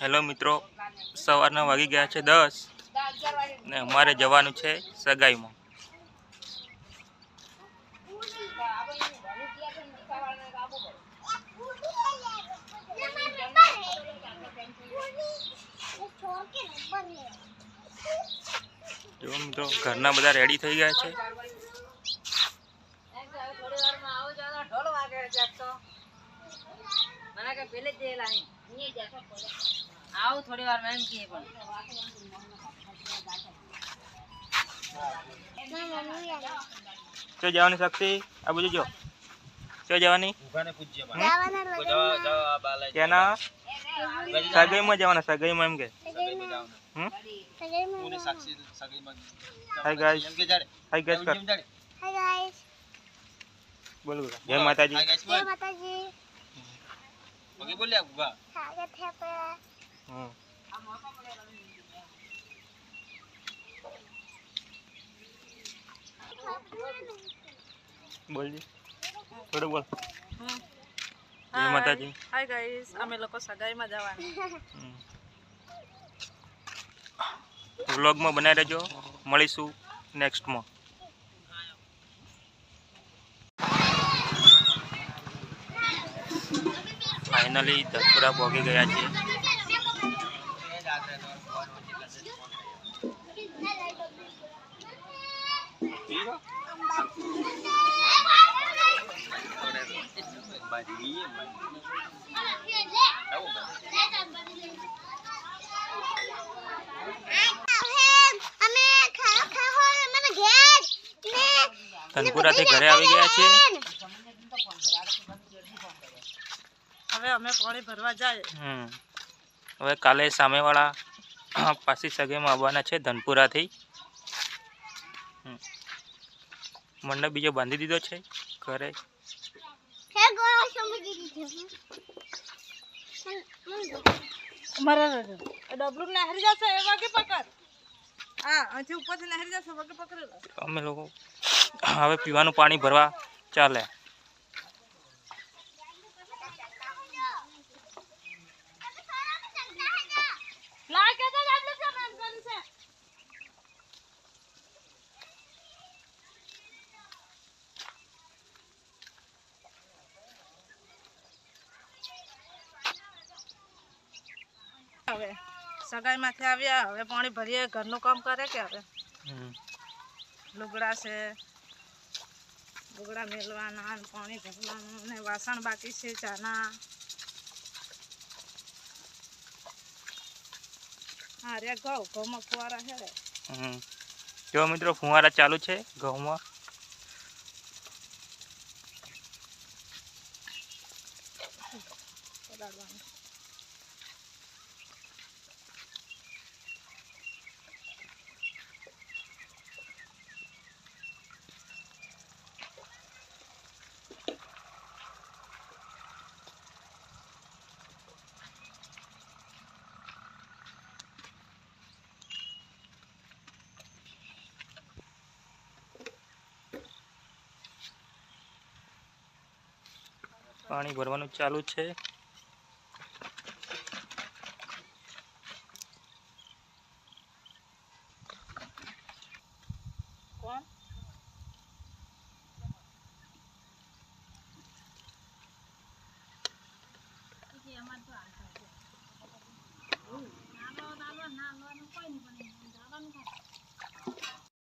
Hello મિત્રો, સવારના વાગી ગયા છે 10 ને અમારે જવાનું છે સગાઈમાં. જો મિત્રો ઘરના બધા રેડી થઈ ગયા છે. આવું થોડી વાર એમ કીએ પણ ચો જવાની શક્તિ આ બધું જો ચો જવાની કેના સગાઈમાં જવાના સગાઈમાં એમ કે હાય ગાઈસ હાય ગાઈસ કર હાય ગાઈસ બોલ બોલ જય માતાજી જય માતાજી ઓકે બોલ્યા ગુગા સ્વાગત છે આપે બોલજી થોડું બોલ જય માતાજી હાય ગાઈસ અમે લોકો સગાઈમાં જવાના વ્લોગમાં બનાવી રહેજો. મળીશું નેક્સ્ટમાં. ફાઇનલી ધનપુરા પહોંચી ગયા છે. ધનપુરાથી ઘરે આવી ગયા છે. હવે અમે પાણી ભરવા જાય. હવે કાલે સામેવાળા પાછી સગાઈમાં આવવાના છે ધનપુરાથી. મંડપ બીજો બાંધી દીધો છે ઘરે. મારા ડબલું નહેરી જશે એ વાગે પકડ. હા અહીંથી ઉપરથી નહેરી જશે વાગે પકડેલો. અમે લોકો હવે પીવાનું પાણી ભરવા ચાલે. હવે સગાઈમાંથી આવ્યા હવે પાણી ભરીએ ઘરનું કામ કરે કે હવે લુગડા છે લુગડા મેલવાના પાણી ભરવાનું ને વાસણ બાકી છે ચાના. હા રે ઘઉંમાં ફુવારા હેડે. જો મિત્રો ફુવારા ચાલુ છે ઘઉંમાં. પાણી ભરવાનું ચાલુ છે. કોણ અમાર તો